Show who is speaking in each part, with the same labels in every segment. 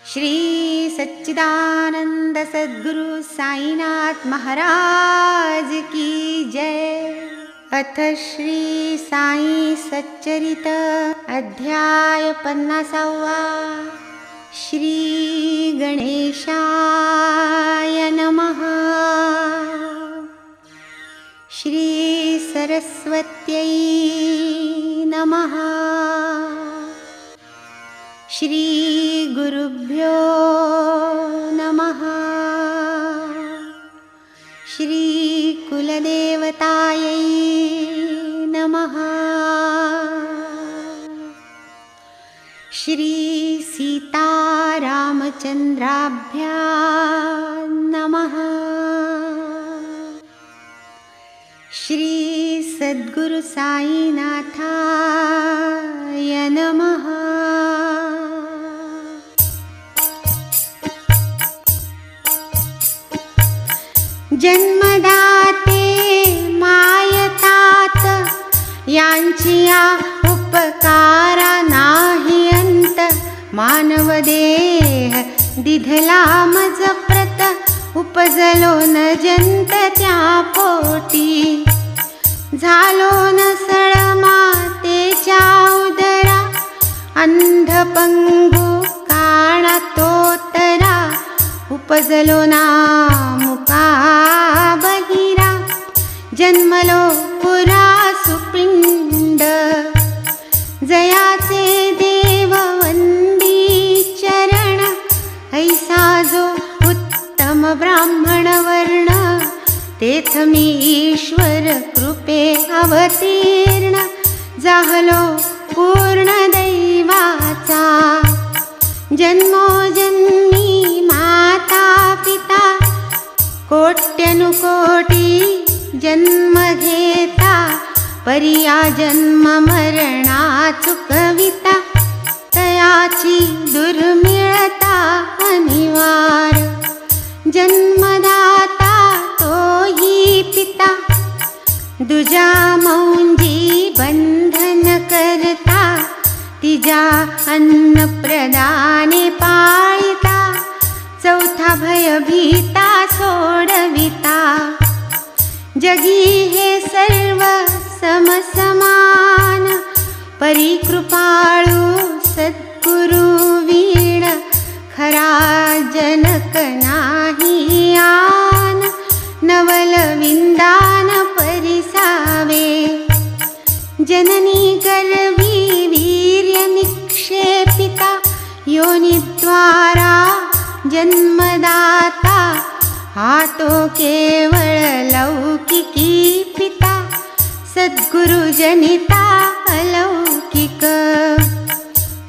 Speaker 1: श्री सच्चिदानंद सद्गुरु साईनाथ महाराज की जय। अथ श्री साई सच्चरित अध्याय 50वा। श्री गणेशाय नमः। श्री सरस्वत्यै नमः। श्री गुरुभ्यो नमः। श्री कुलदेवतायै नमः। श्री सीतारामचन्द्राभ्यां नमः। श्री सद्गुरु साईनाथाय नमः। जन्मदाते मायतात यांची या उपकारा नाही अंत। मानवदेह दिधला मज प्रत उपजलो न जंत त्या पोटी। झालो न सळ मातेच्या उदरा अंध पंगू काणा तोतरा। उपजलो ना मुका बहिरा जन्मलो पुरा सुपिंड। जयाचे देव वंदी चरण ऐसा जो उत्तम ब्राह्मण वर्ण। तेथ मी ईश्वर कृपे अवतीर्ण जाहलो पूर्ण दैवाचा। जन्मोजन्मी माता पिता कोट्यनुकोटी जन्म घेता। परिया जन्म मरणा चुकविता तयाची दुर्मिळता अनिवार्य। जन्मदाता तोही पिता दुजा मौंजी बंधन करता। तिजा अन्न प्रदाने पाळिता चौथा भयभीता सोडविता। जगी हे सर्व समसमान परिकृपाळू सद्गुरु वीण। खरा जनक नाही आन नवल विंदान परिसावे। जननी गर्भी वीर्य निक्षेपिता योनिद्वारा जन्मदाता। हातो केवळ लौकिकी पिता सद्गुरु जनिता अलौकिक।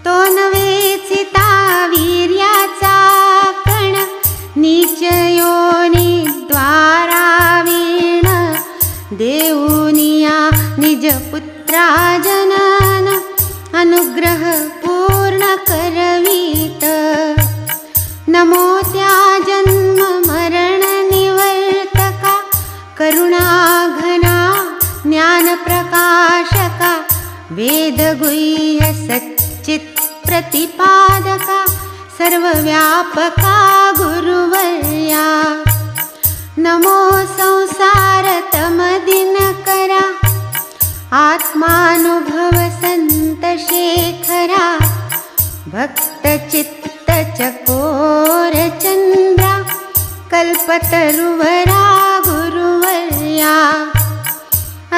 Speaker 1: तो नवेचिता वीर्याचा कण नीच योनिद्वारा वीण। देऊनिया निज पुत्रा जनन अनुग्रह पूर्ण करवीत। नमो त्या जन्म मरण निवर्तका करुणाघना ज्ञान प्रकाशका। वेद गुह्य सच्चित प्रतिपादका सर्वव्यापका गुरुवर्या। नमो संसार तम दिनकरा आत्मानुभव संत शेखरा। भक्त चित्त चकोर चंद्रा कल्पतरुवरा गुरुवर्या।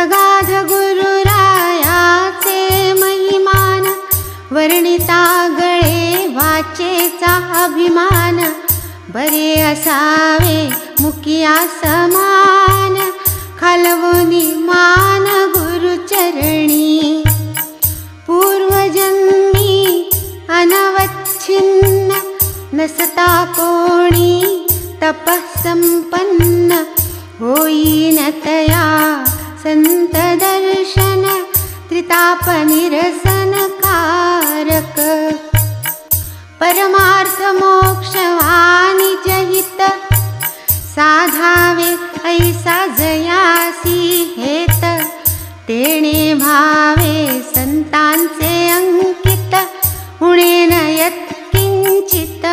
Speaker 1: अगाध गुरुरायाचे महिमान वर्णिता गळे वाचेचा अभिमान। बरे असावे मुखिया समान खालवुनी मान गुरुचरणी। पूर्वजन्मी अनवच्छिन्न नसता कोणी तपःसंपन्न। होईन तया संत दर्शन त्रिताप निरसन कारक। परमार्थ मोक्ष वाणिज हित साधावे ऐसा जयासी हेत। तेणे भावे संतांचे अंकित उणे न यत्किंचित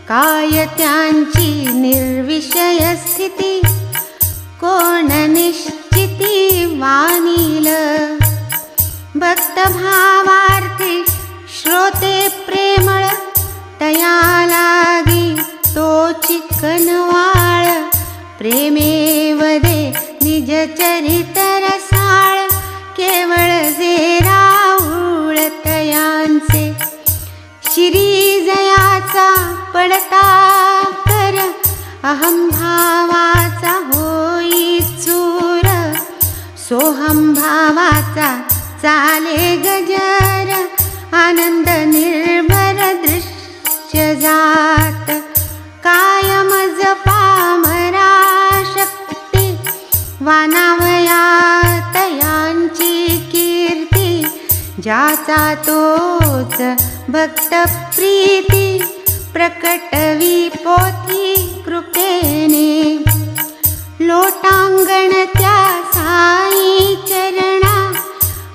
Speaker 1: काय त्यांची निर्विषय स्थिती, कोण निश्चिती वानिल. भक्त भावार्थी श्रोते प्रेमळ, तया लागी तोची कनवाळ. प्रेमे वदे निज चरित रसाळ, केवळ जे राऊळ तयांचे. शिरी जयाचा पडता कर, अहम भावाचा होई चूर. सोहम भावाचा चाले गजर, आनंद निर्भर दृश्य जात. कायम जपा मरा शक्ती, वानावया तयांची कीर्ती. ज्याचा तोच भक्त प्रीती, प्रकटवी पोथी कृपेने. लोटांगण त्या साई चरणा,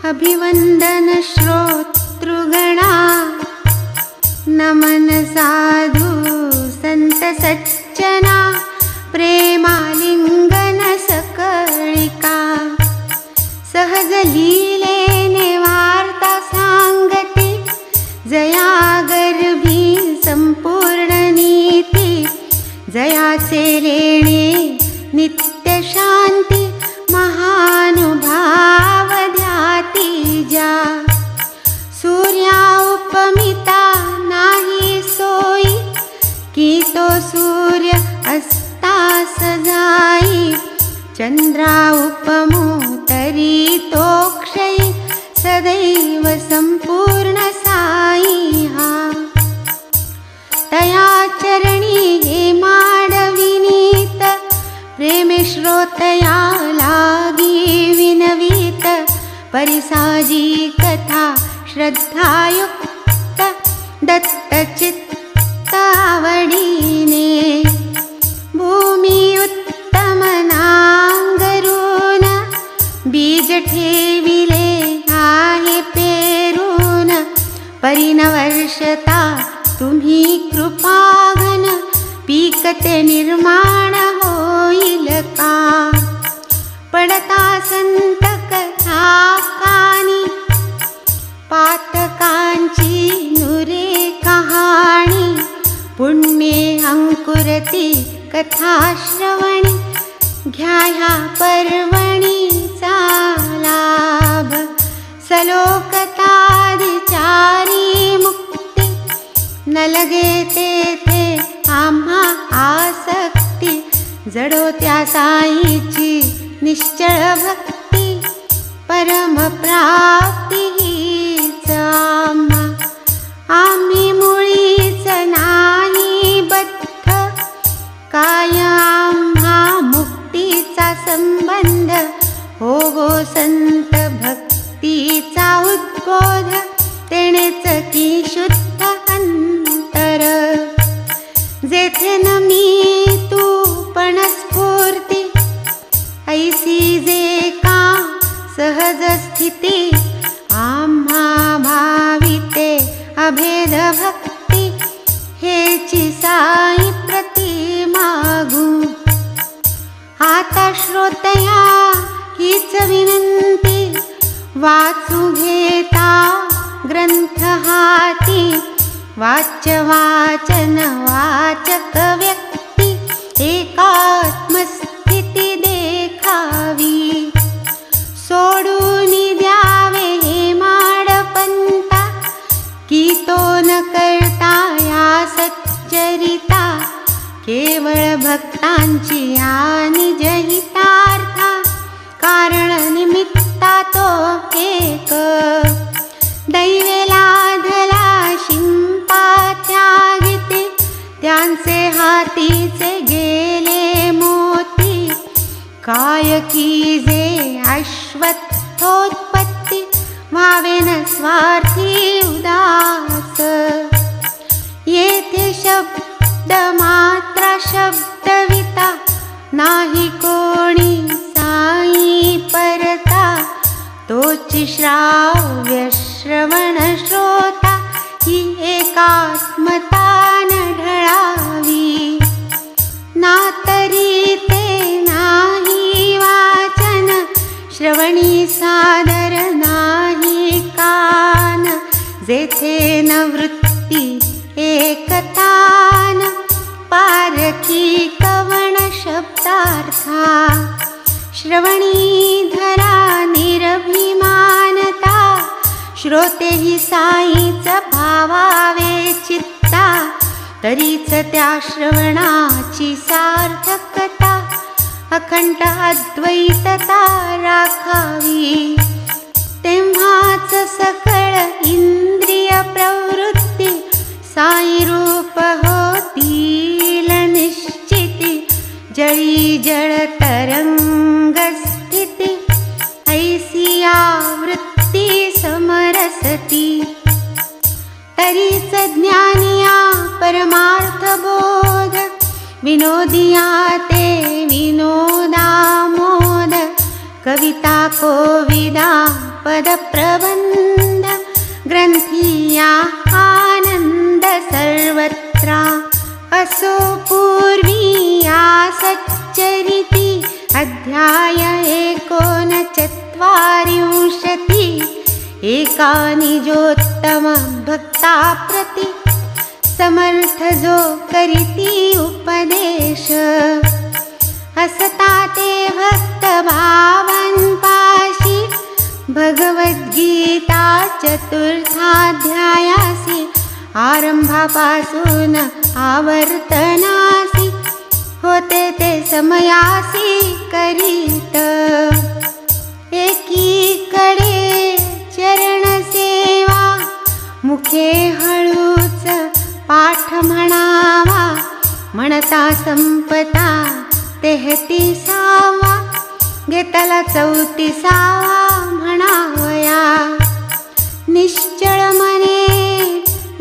Speaker 1: अभिवंदन श्रोतृगणा. नमन साधू संत सज्जना, प्रेमालिंगन सकळिका. सहज लीलेने वार्ता सांगती, जया गर्भी संपूर्ण नीती. जयाचे लेणे नित्य शांती, महानुभाव ध्याती ज्या. सूर्या उपमिता नाही सोई, की तो सूर्य अस्तास जाई. चंद्रा उपमो तरी तो क्षयी, सदैव संपूर्ण साई हा. तया चरणी हे माडविनीत, प्रेमे श्रोतया लागी विनवीत. परिसाजी कथा श्रद्धायुक्त, दत्तचित्त आवडीने. भूमी उत्तम नांगरून, बीज ठेविले आहे पेरून. परिणवर्षता तुम्ही कृपाघन, पीकते निर्माण होईल का. पडता संत कथा कानी, पातकांची नुरे कहाणी. पुण्ये अंकुरती कथा श्रवणी, घ्या ह्या पर्वणीचा लाभ. सलोकताधिचारी मुक्ती, न लगे तेथे आम्हा आसक्ती. जडो त्या साईची निश्चळ भक्ती, परम प्राप्ती हीच आम्हा. आम्ही मुळीच नाही बद्ध, काय आम्हा मुक्तीचा संबंध. हो हो संत भक्तीचा उद्बोध, तेणेच की शुद्ध अंतर. जेथे न मी तू पण स्फूर्ती, ऐसी जे का सहज स्थिती. आम्हा भाविते अभेद भक्ती, हेची साई प्रति मागू. आता श्रोतया हीच विनंती, वाचू घेता ग्रंथ हाती. वाच्य वाचन वाचक व्यक्ती, एकात्मस्थिती देखावी. सोडून द्यावे हे माडपंता, की तो न करता या सच्चरिता. केवळ भक्तांची आणि जहितार्था, कारण निमित्ता तो एक. दैवे लाधला शिंपा त्यागिती, त्यांचे हातीचे गेले मोती. काय कीजे अश्वत्थोत्पत्ती, व्हावेन स्वार्थी उदास. येथे शब्द मात्रा शब्दविता, नाही कोणी साई परता. तोची श्राव्य श्रवण श्रोता, ही एकात्मता न ढळा तेथे न वृत्ती एकतान पारखी कवण शब्दार्था श्रवणी धरा निरभिमानता श्रोते ही साईच भावावे चित्ता तरीच त्या श्रवणाची सार्थकता अखंड अद्वैतता राखावी तेव्हाच सकळ इंद्रिय प्रवृत्ती साई रूप होतील निश्चिती जळी जळ तरंग स्थिती ऐसिया वृत्ती समरसती तरीच ज्ञानिया परमार्थ बोध विनोदिया ते विनोदामोद कविता कोविदा पद प्रबंध ग्रंथिया आनंद सर्वत्रा असो पूर्वी सच्चरिती अध्याय 39 एका निजोत्तम भक्ता प्रति समर्थ जो करीती उपदेश असता ते भक्त भावांपाशी भगवद्गीता 4 आरंभापासून आवर्तनासी होते ते समयासी करीत एकीकडे चरण सेवा मुखे हळूच पाठ म्हणावा म्हणता संपता 33 घेतला 34 म्हणावया निश्चळ मने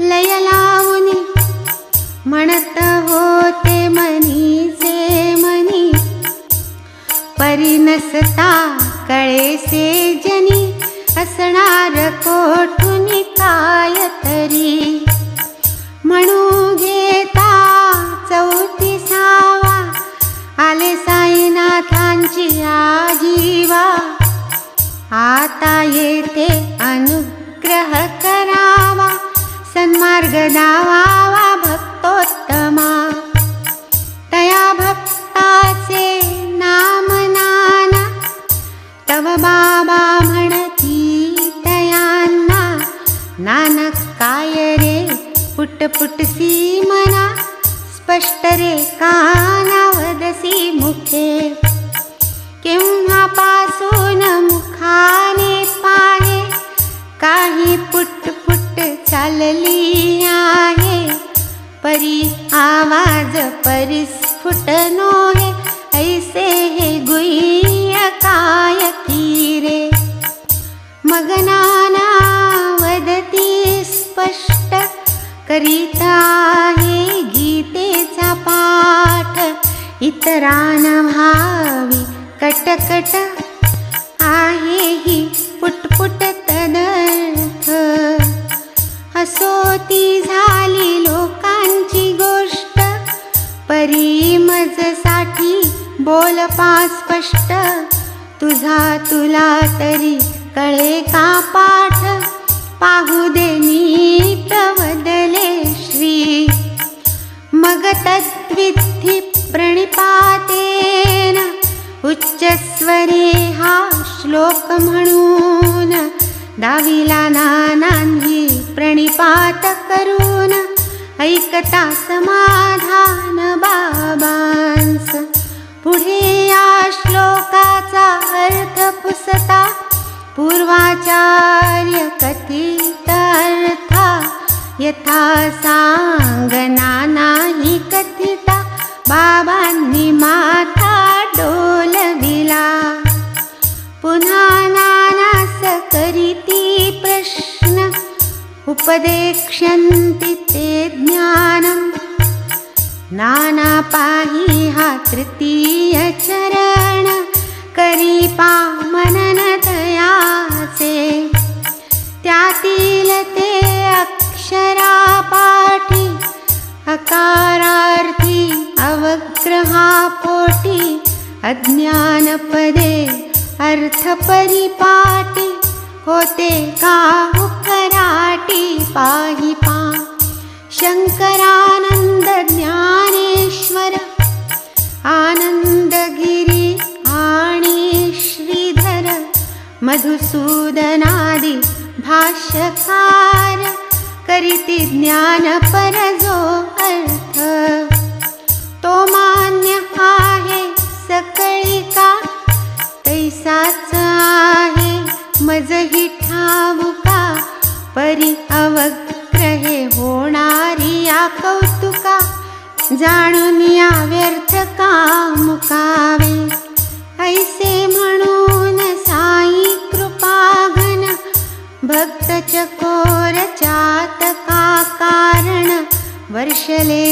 Speaker 1: लय लावुनी म्हणत होते मनीचे मनी परिनसता कळेसे जनी असणार कोठुनी काय तरी म्हणू घेता 34 आले साईनाथांची आजीवा आता येथे अनुग्रह करावा सन्मार्ग दावावा भक्तोत्तमा तया भक्ताचे नाम नाना तव बाबा म्हणती तयांना नानक काय रे पुटपुटसी मना स्पष्ट रे कानावदसी मुखे केव्हापासून मुखाने पाहे काही पुटपुट चालली आहे परी आवाज परिस्फुट नोहे ऐसे हे गुह्य काय की रे मग नाना वदती स्पष्ट करीत आहे गीतेचा पाठ इतरांना भावी कटकट आहे ही पुटपुट तदर्थ असोती झाली लोकांची गोष्ट परी मजसाठी बोल पा स्पष्ट तुझा तुला तरी कळे का पाठ पाहू दे नीट वदले श्री मग तद्विधी प्रणिपातेन उच्चस्वरे हा श्लोक म्हणून दाविला नानांनी प्रणिपात करून ऐकता समाधान बाबांस पुढे या श्लोकाचा अर्थ पुसता पूर्वाचार्य कथित अर्था यथा सांगना नाही कथिता बाबांनी माथा डोलविला पुन्हा नानास करीती प्रश्न उपदेक्ष्यन्ति ते ज्ञानम् नाना पाही हा 3 चरण करी पा मनन तयाचे त्यातील ते अक्षरापाठी अकारार्थी अवग्रहापोटी अज्ञानपदे अर्थ परिपाटी होते का करा वाटी पाहि पा शंकरानंद ज्ञानेश्वर आनंदगिरी आणि श्रीधर मधुसूदनादि भाष्यकार करीती ज्ञान पर जो अर्थ तो मान्य आहे सकळी का तैसाच आहे मजही ठाऊका परी अवग्रहे होणारी या कौतुका जाणून या व्यर्थ का मुकावे ऐसे म्हणून साई कृपाघन भक्त चकोर चातका कारण वर्षले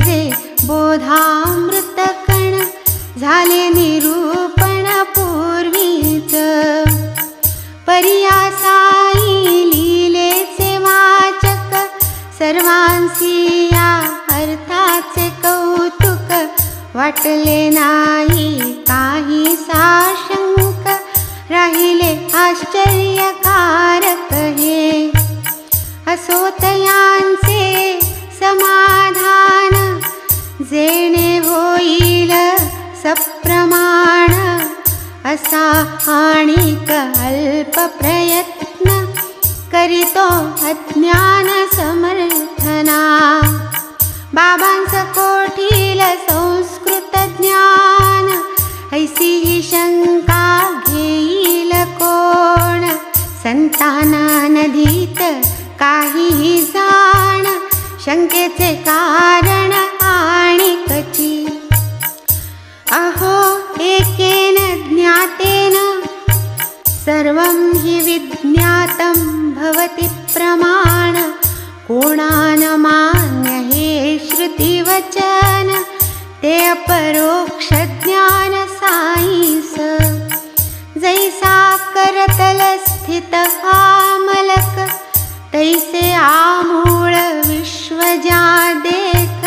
Speaker 1: जे बोधामृत कण झाले निरूपण पूर्वीच परिया साई लीलेचे वाचक सर्वांसी या अर्थाचे कौतुक वाटले नाही काही साशंक राहिले आश्चर्यकारक हे असोतयांचे समाधान जेणे होईल सप्रमाण असा आणिक अल्प प्रयत्न करीतो अज्ञान समर्थना बाबांचं कोठील संस्कृत ज्ञान ऐसी ही शंका घेईल कोण संताना नदीत काहीही जाण शंकेचे कारण आणिकची अहो एकेन ज्ञातेन सर्वं हि विज्ञातं भवति प्रमाण कोणान मान्य हे श्रुतिवचन ते अपरोक्ष ज्ञान साईस जैसा करतल स्थित आमलक तैसे आमूळ विश्व ज्या देख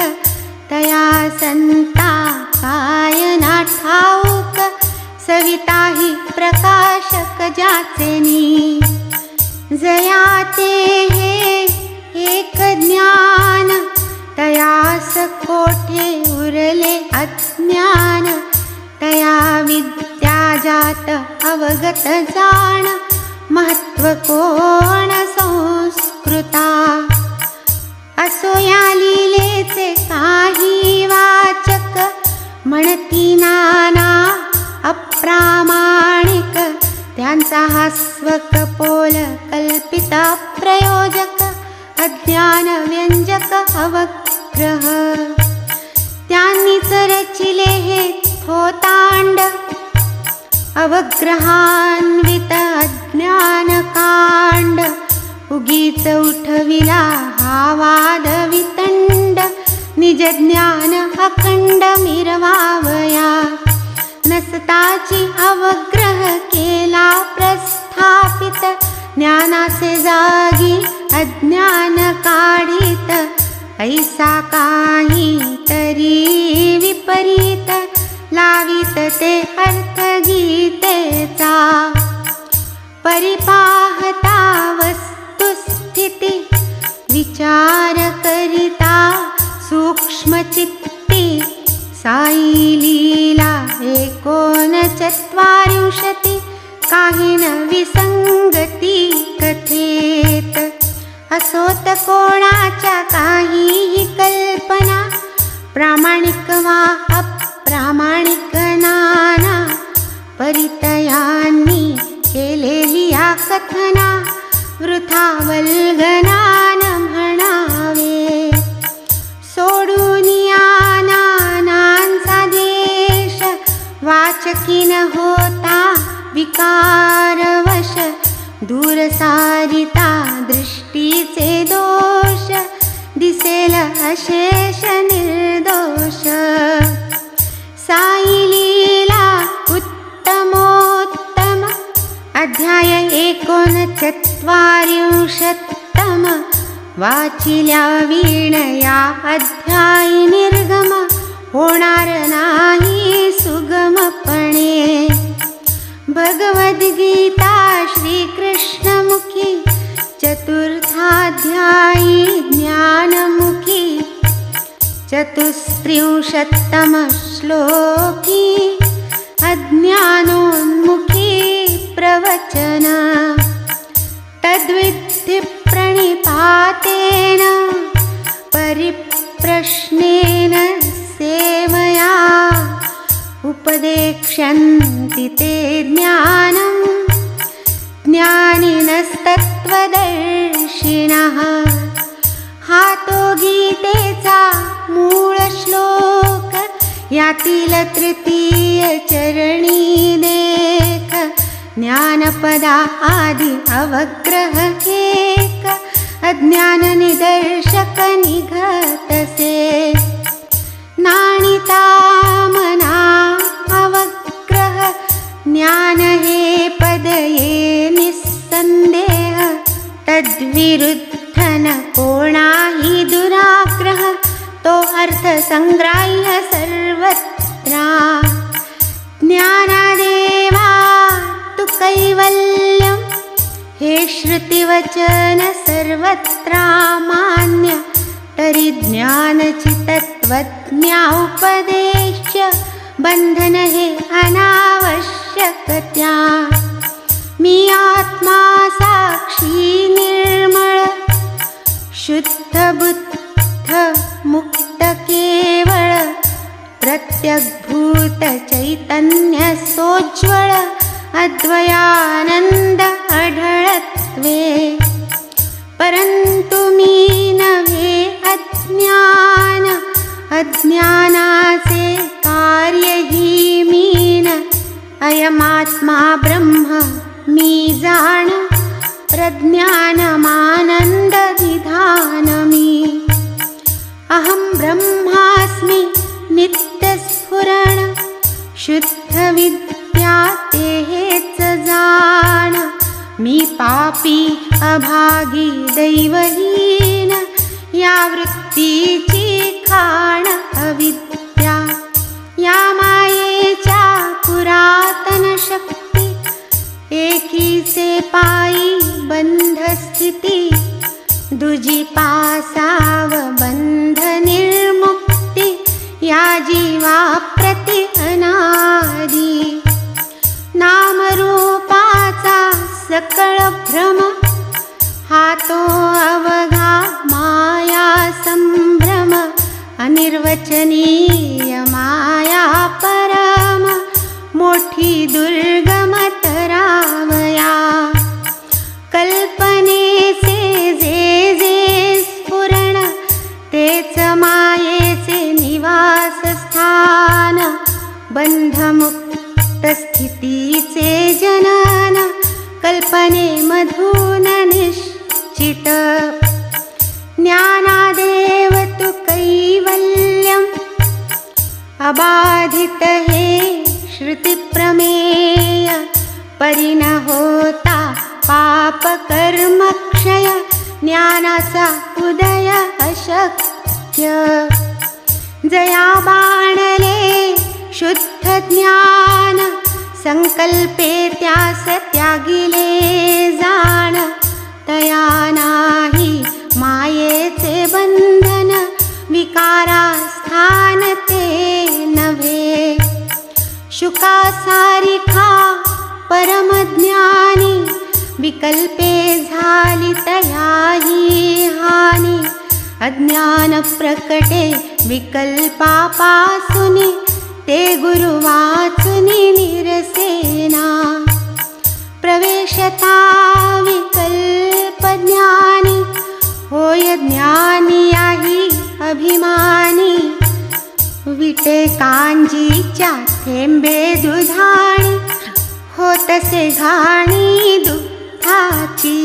Speaker 1: तया संता कायना ठाऊक सविता ही प्रकाशक ज्याचेनी जया ते हे एक ज्ञान तयास कोठे उरले अज्ञान तया विद्या जात अवगत जाण महत्व कोण संस्कृता असो या लीलेचे काही वाचक म्हणती नाना अप्रामाणिक त्यांचा हा स्वकपोल कल्पित प्रयोजक अज्ञान व्यंजक अवग्रह त्यांनीच रचिले हे थोतांड अवग्रहान्वित अज्ञानकांड उगीच उठविला हा वाद वितंड निज ज्ञान अखंड मिरवावया नसताची अवग्रह केला प्रस्थापित ज्ञानाचे जागी अज्ञान काढीत ऐसा काही तरी विपरीत लावित ते अर्थ गीतेचा परिपाहता वस्तुस्थिती विचार करिता सूक्ष्म चित्ती साई लीला 39 काही न विसंगती कथेत असोत कोणाच्या काहीही कल्पना प्रामाणिक वा अप्रामाणिक नाना परितयांनी केलेली या कथना वृथा वल्गनान म्हणावे सोडून या नानांचा देश वाचकीन होता विकारवश दूर सारिता दृष्टीचे दोष दिसेल अशेष निर्दोष साई लीला उत्तमोत्तम अध्याय 39 वाचिल्या वीण या अध्यायी निर्गम होणार नाही सुगमपणे भगवद्गीता श्रीकृष्णमुखी चतुर्थाध्यायी ज्ञानमुखी चतुस्त्रिंशत्तमश्लोकी अज्ञानोन्मुखी प्रवचन तद्विद्धि प्रणिपातेन परिप्रश्नेन सेवया उपदेक्ष्यन्ति ते ज्ञानं ज्ञानिनस्तत्त्वदर्शिनः। हा तो गीतेचा मूळ श्लोक, यातील तृतीय चरणी देख ज्ञानपदा आदि अवग्रह एक अज्ञान निदर्शक निघतसे। नाणिता मना अवग्रह ज्ञान हे पद ये निस्संदेह तद्विरुद्ध न कोणाही दुराग्रह तो अर्थ संग्राह्य सर्वत्रा। ज्ञानादेवा तु कैवल्यं हे श्रुतिवचन सर्वत्रा मान्य तरी ज्ञानचितत्वज्ञा उपदेश्य बंधन हे अनावश्यकत्या। मी आत्मा साक्षी निर्मळ शुद्ध बुद्ध मुक्त केवळ प्रत्यग्भूत चैतन्य सोज्वळ अद्वयानंद अढळत्वे। परंतु मी नव्हे अज्ञान अज्ञानाचे कार्य ही मीन अयमात्मा ब्रह्म मी जाण प्रज्ञानमानंद विधान मी। अहं ब्रह्मास्मि नित्यस्फुरण शुद्ध विद्या तेहेच जाण। मी पापी अभागी दैवहीन या वृत्तीची खाण अविद्या। या मायेच्या पुरातन शक्ती एकीचे पायी बंध स्थिती दुजी पासाव बंध निर्मुक्ती या जीवा प्रति अनादि। नामरूपाचा सकळ भ्रम हा तो अवघा माया संभ्रम अनिर्वचनीय माया परम मोठी दुर्गम तरावया। कल्पनेचे जे जे स्फुरण तेच मायेचे निवासस्थान बंधमुक्त स्थितीचे जनन कल्पनेमधून निश्चित। ज्ञानादेव तु कैवल्यं अबाधित हे श्रुतिप्रमेय परिण होता पाप कर्म क्षय ज्ञानाचा उदय अशक्य। जया बाणले शुद्ध ज्ञान संकल्पे त्यास त्यागिले जाण तया नाही मायेचे बंधन विकारास्थान ते नव्हे। शुकासारिखा परमज्ञानी विकल्पे झाली तयाही हानी। अज्ञान प्रकटे विकल्पापासुनी ते गुरु वाचुनी निरसेना। प्रवेशता विकल्प ज्ञानी होय ज्ञानी याही अभिमानी। विटे कांजीच्या थेंबे दुधाणी होतसे घाणी दुःखाची।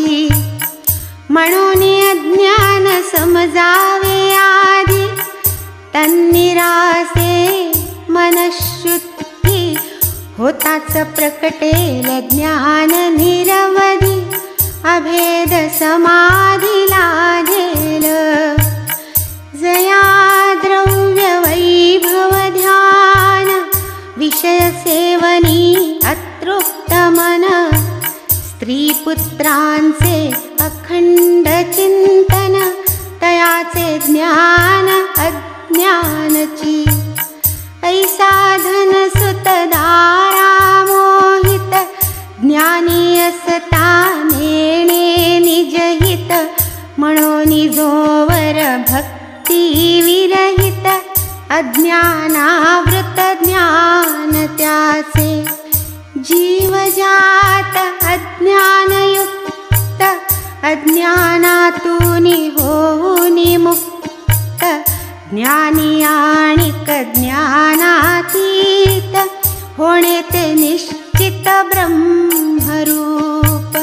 Speaker 1: म्हणून अज्ञान समजावे आधी तन्निरासे मनशुद्धी होताच प्रकटेल ज्ञान निरवधी। अभेद समाधी लाधेल जया द्रव्य वैभव ध्यान विषय सेवनी अतृप्त मन। स्त्री पुत्रांचे अखंड चिंतन तयाचे ज्ञान अज्ञानची ऐसा धन सुत दारा मोहित ज्ञानी असता नेणे निजहित म्हणोनी जोवर भक्ती विरहित अज्ञानावृत ज्ञान त्याचे जीवजात अज्ञानयुक्त अज्ञानातूनी होऊनी मुक्त ज्ञानी आणिक ज्ञानातीत होणे ते निश्चित ब्रह्मरूप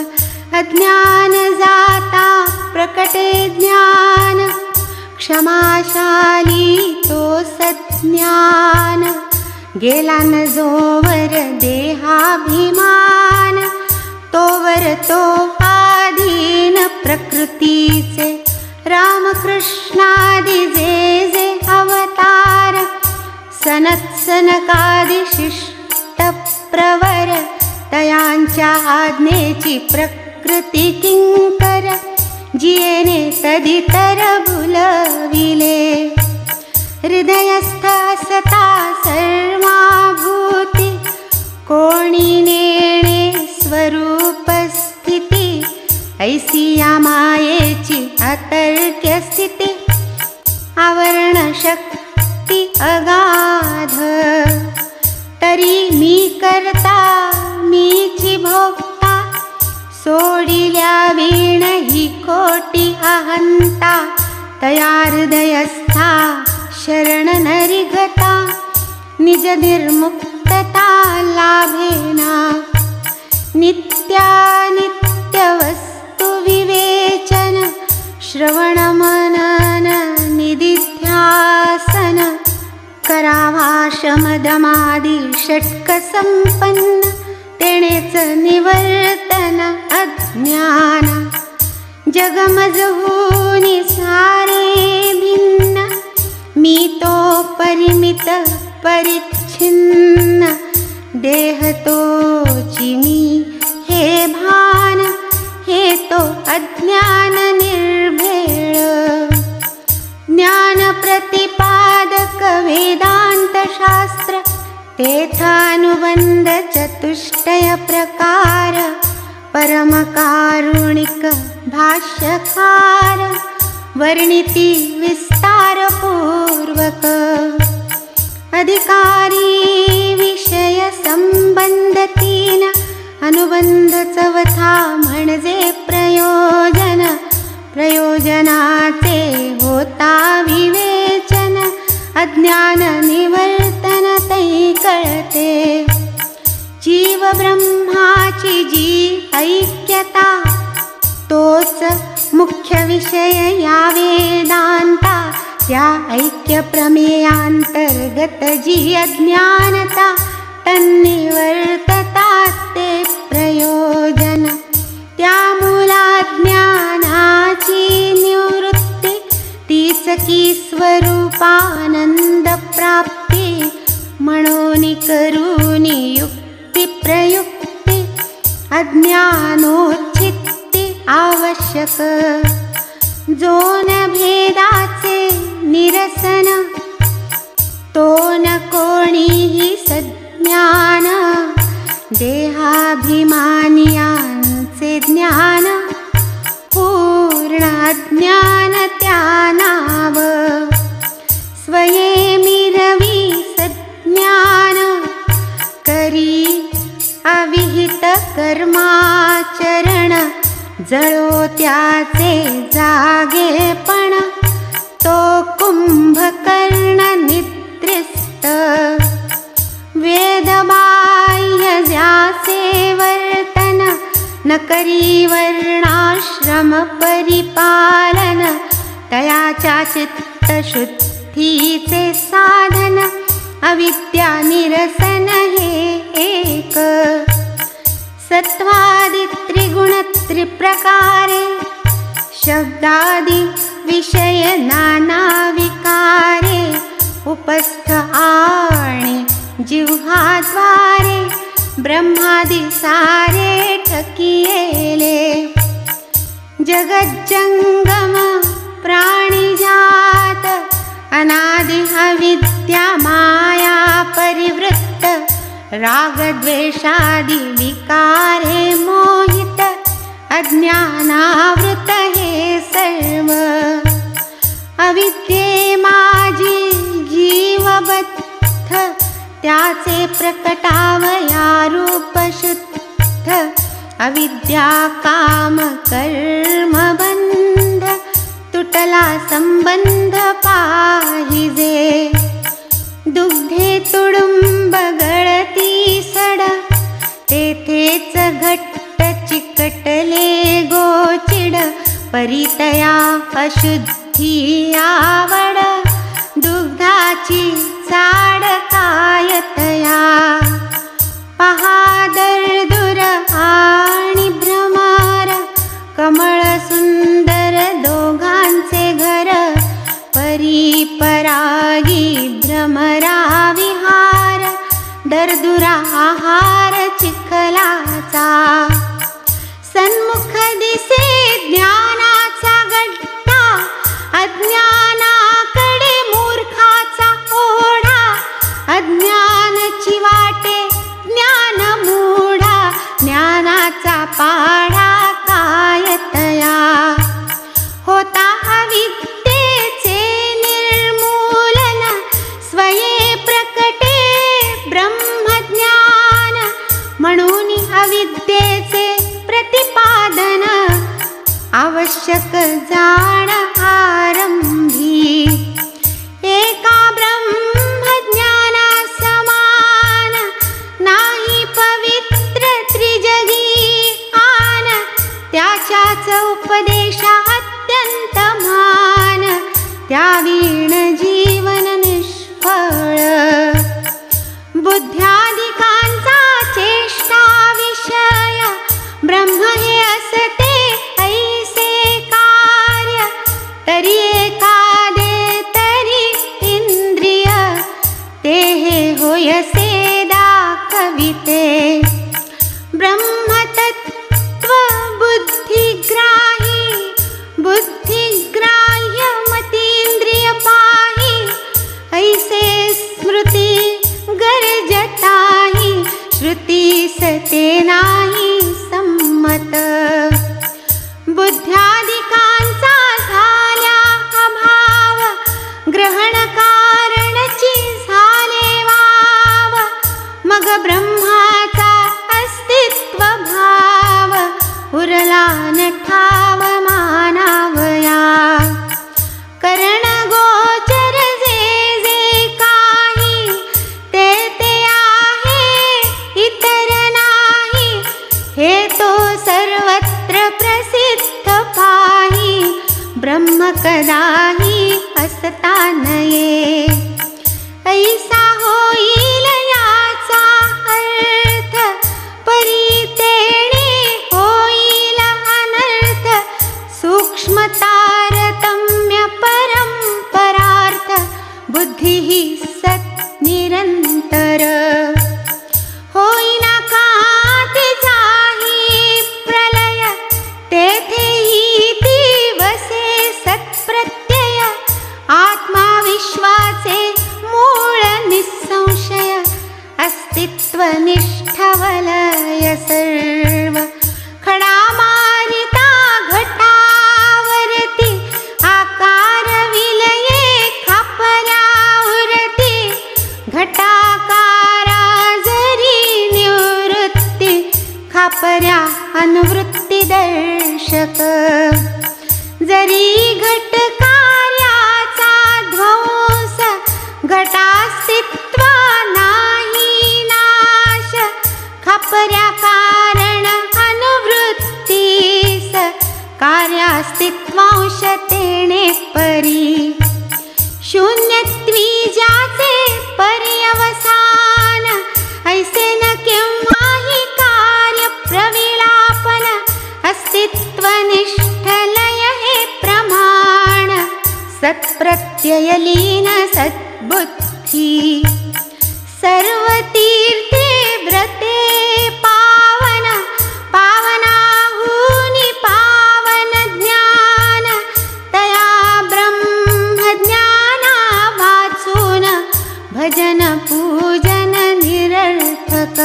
Speaker 1: अज्ञान जाता प्रकटे ज्ञान क्षमाशाली तो सज्ञान गेला न जोवर देहाभिमान तोवर तो आधीन प्रकृतीचे रामकृष्णादि जे जे अवतार सनत सनकादि शिष्ट प्रवर तयांच्या आज्ञेची प्रकृती किंकर जियेने तदितर भुलविले हृदयस्थ असता सर्वाभूती कोणी नेणे स्वरूप स्थिती ऐसी या मायेची अतर्क्य स्थिती आवरण शक्ती अगाध तरी मी करता मीची भोगता सोडिल्या वीण ही कोटी अहंता तया हृदयस्था शरण नरिगता निज निर्मुक्तता लाभेना नित्यानित्य वस्तु विवेचन श्रवण मनन निदिध्यासन करावा शमदमादि षट्क संपन्न तेणेच निवर्तन अज्ञान जगमजहूनि सारे भिन्न मी तो परिमित परिच्छिन्न देह तोची मी हे भान हे तो अज्ञान निर्भेळ ज्ञान प्रतिपादक वेदांत शास्त्र तेथानुबंध चतुष्टय प्रकार परम कारुणिक भाष्यकार वर्णिती विस्तार पूर्वक अधिकारी विषय संबंध तीन अनुबंध चवथा म्हणजे प्रयोजन प्रयोजनाचे होता विवेचन अज्ञान निवर्तन तै कळते जीव ब्रह्माची जी ऐक्यता तोच मुख्य विषय या वेदांता त्या ऐक्य प्रमेयांतर्गत जी अज्ञानता तन्निवर्तता ते प्रयोजन त्या मूलाज्ञानाची निवृत्ती तीच की स्वरूपानंद प्राप्ती म्हणून करूनी युक्ती प्रयुक्ती अज्ञानोच्छित्ती आवश्यक जो न भेदाचे निरसन तो न कोणीही सज्ञान देहाभिमानियांचे ज्ञान पूर्ण अज्ञान त्या नाव स्वये मिरवी सज्ञान करी अविहित कर्माचरण जळो त्याचे जागेपण तो कुंभकर्ण निद्रिस्त वेदबाह्य ज्याचे वर्तन न करी वर्णाश्रम परिपालन तयाच्या चित्तशुद्धीचे साधन अविद्या निरसन हे एक सत्वादि त्रिगुण त्रिप्रकारे शब्दादि विषय नाना विकारे उपस्थ आणि जिव्हाद्वारे ब्रह्मादि सारे ठकियेले जगज्जंगम प्राणिजात अनादि अविद्या माया परिवृत्त रागद्वेषादि विकारे मोहित अज्ञानावृत हे सर्व अविद्ये माझी जीवबद्ध त्याचे प्रकटावया रूप शुद्ध अविद्या काम कर्म बंध तुटला संबंध पाहिजे दुग्धे तुडुंब गळती सड तेथेच घट्ट चिकटले गोचिड परितया अशुद्धी आवड दुग्धाची चाड कायतया पहा दर्दुर आणि भ्रमार कमळ सुंदर दोघांचे घर परिपरागी भ्रमरा विहार दर्दुरा आहार चिखलाचा सन्मुख दिसे ज्ञानाचा गड्डा अज्ञानाकडे मूर्खाचा ओढा अज्ञानाची वाटे ज्ञान मूढा ज्ञानाचा पाढा कायतया होता अविद्येचे निर्मूलन स्वये प्रकटे ब्रह्मज्ञान म्हणून अविद्येचे प्रतिपादन आवश्यक जाण आरंभी एका ब्रह्मज्ञाना समान नाही पवित्र त्रिजगी आन त्याच्याच उपदेशा अत्यंत मान त्यावीण जीवन निष्फळ बुद्ध्याधिकांचा चेष्टा विषय ब्रह्म हे असते ऐसे कार्य तरी एखादे तरी इंद्रिय ते हे होयसे दाखविते ब्रह्मतत्व बुद्धिग्राही बुद्धिग्राह्य मतींद्रिय पाही ऐसे स्मृती गरजताही श्रुती सते नाही संमत बुद्ध्याधिकांचा झाल्या अभाव ग्रहण कारणची झाले वाव मग ब्रह्माचा अस्तित्व भाव उरला न ठाव मानावया करण गोचर जे जे काही ते ते आहे इतर नाही हे तो सर्वत्र प्रसिद्ध पाही ब्रह्म कदाही असता नये ऐसा होईल याचा अर्थ परितेणे होईल अनर्थ सूक्ष्म तारतम्य परंपरार्थ बुद्धी ही सत निरंतर होईना काते जाही प्रलय तेथेही दिवसे सत्प्रत्यय आत्मा विश्वाचे मूळ निसंशय अस्तित्व निष्ठवलय सर्व खडा मारिता घटावरती आकार विलये खापऱ्यावरती घटाकारा जरी निवृत्ती खापऱ्या अनुवृत्ती दर्शक जरी घट कार्याचा ध्वंस घटास्तित्व नाही नाश खापऱ्या कारण अनुवृत्तीस कार्यास्तित्वांश तेणे परी शून्यत्वी ज्याचे पर्यवसान ऐसे न केव्हाही कार्य प्रविलापन अस्तित्वनिष्ठलय हे प्रमाण सत्प्रत्यय लीन सद्बुद्धी सर्व तीर्थे व्रते पावन पावनाहुनी पावन ज्ञान भजन पूजन निरर्थक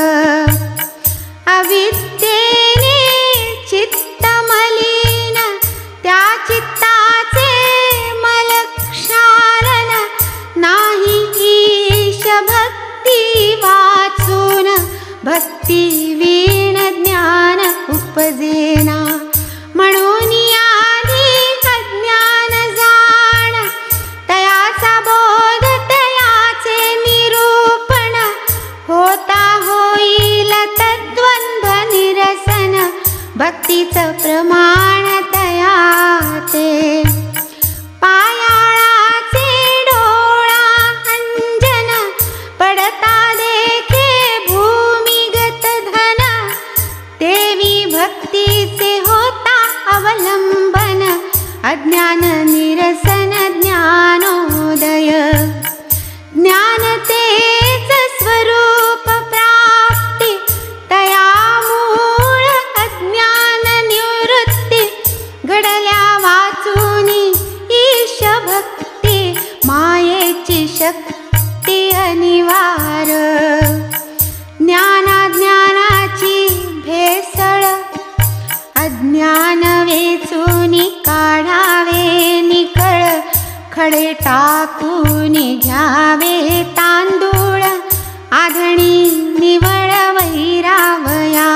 Speaker 1: अविद्येने चित्त मलिन त्या चित्ताचे मलक्षालन नाही ईश भक्ती वाचून भक्ती वीण ज्ञान उपजेना म्हणून आधी अज्ञान जाण तयाचा बोध तयाचे निरूपण होता होईल तद्वंद्व निरसन भक्तीचं प्रमाण तयाचे पायाळाचे डोळा अंजन पडता देखे भूमिगत धन देवी भक्तीचे होता अवलंबन अज्ञान निरसन ज्ञानोदय ज्ञानतेच स्वरूप प्राप्ती तया मूळ अज्ञान निवृत्ती घडल्या वाचूनी ईश भक्ती मायेची शक्ती अनिवार ज्ञानाज्ञानाची भेसळ अज्ञान वेचूनी काढावे निकळ खडे टाकूनी घ्यावे तांदूळ आधणी निवळ वैरावया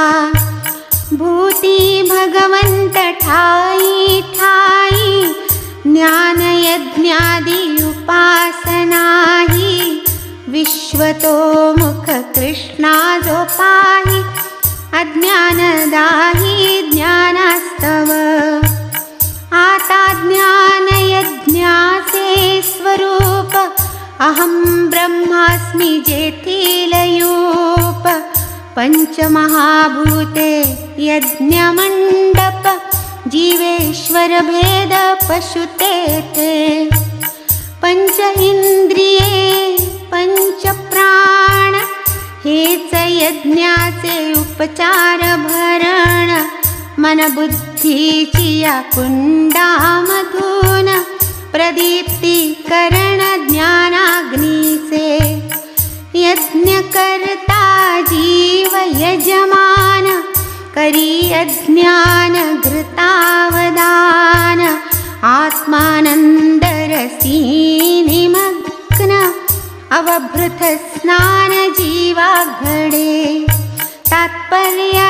Speaker 1: भूती भगवंत ठाई ठाई ज्ञान यज्ञादी उपासनाही विश्वतोमुख कृष्णा जो पाही अज्ञानदाही ज्ञानास्तव आता ज्ञान यज्ञाचे स्वरूप अहं ब्रह्मास्मि जेथील यूप पंचमहाभूते यज्ञमंडप जीवेश्वर भेद पशुते ते पंच इंद्रिये पंच प्राण हेच यज्ञाचे उपचार भरण मन बुद्धीची या कुंडामधून प्रदीप्तीकरण ज्ञानाग्नीचे यज्ञ करता जीव यजमान करी अज्ञान घृतावदान आत्मानंदरसी निमग्न अवभृत स्नान जीवा घडे तात्पर्य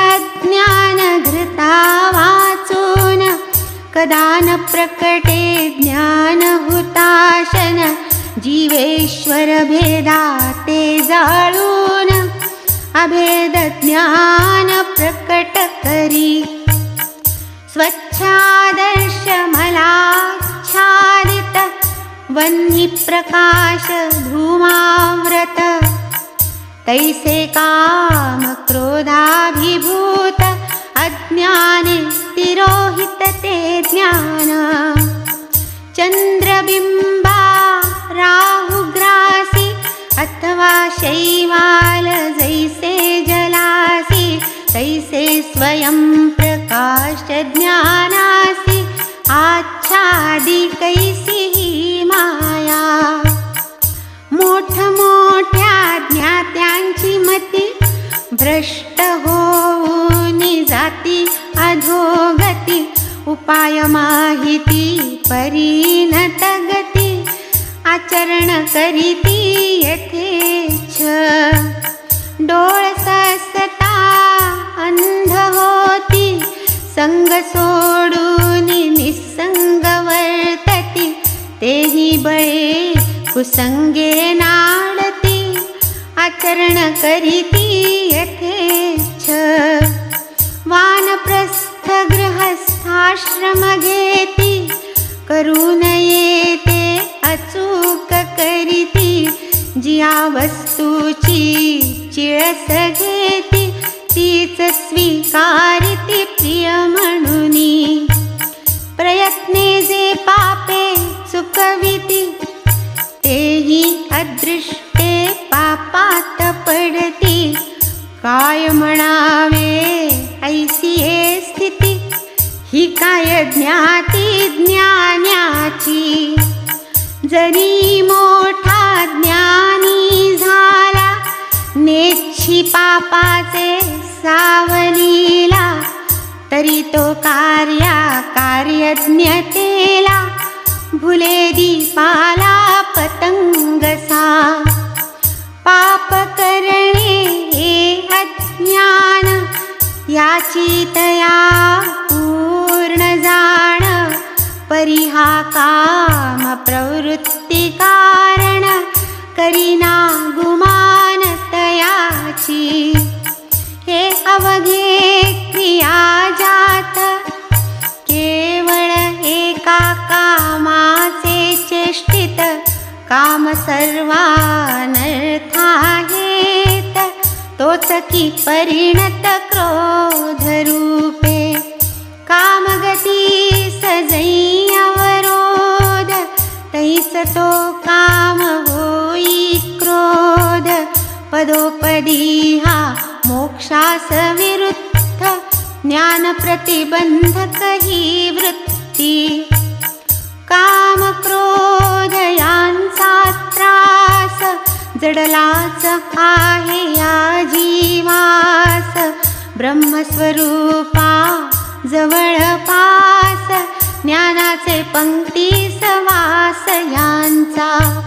Speaker 1: ज्ञान घृता वाचून कदा न प्रकटे ज्ञान हुताशन जीवेश्वर भेदा ते जाळून अभेद ज्ञान प्रकट करी स्वच्छादर्श मलाच्छादित वह्नी प्रकाश धूमाव्रत तैसे काम क्रोधाभिभूत अज्ञाने तिरोहित ते ज्ञान चंद्रबिंबा राहुग्रासी अथवा शैवाल जैसे जलासी तैसे स्वयं प्रकाश ज्ञानासी आच्छादी कैसी ही माया मोठ मोठ्या ज्ञात्यांची मती भ्रष्ट होऊन जाती अधोगती उपाय माहिती परिणत गती आचरण करीती यथेच्छ डोळ ससता अंध होती संग सोडून निसंग वर्तती तेही बळे कुसंगे नाडती आचरण करीती यथेच्छ वानप्रस्थ गृहस्थाश्रम घेती करून येते अचूक करीती जिया वस्तूची चिळस घेती तीच स्वीकारिती प्रिय म्हणूनी प्रयत्ने जे पापे चुकविती तेही अदृष्टे पापात पडती काय म्हणावे ऐसी हे स्थिती ही काय ज्ञाती ज्ञानाची जरी मोठा ज्ञानी बापाचे सावलीला, तरी तो कार्यज्ञतेला, भुले दीपाला पतंगसा. पाप करणे हे अज्ञान, याची तया पूर्ण जाण. परिहा काम प्रवृत्ती कारण, करीना गुमान तयाची. हे अवघे क्रिया जात, केवळ एका कामाचे चेष्टित. काम सर्वानर्था हेत, तोच की परिणत क्रोध रूपे. कामगती सजई अवरोध, तैस तो काम होई क्रोध. पदोपदी हा मोक्षास विरुद्ध, ज्ञान प्रतिबंधक ही वृत्ती. काम क्रोध यांचा त्रास, जडलाच आहे या जीवास. ब्रह्मस्वरूपा जवळपास, ज्ञानाचे पंक्ती सवास यांचा.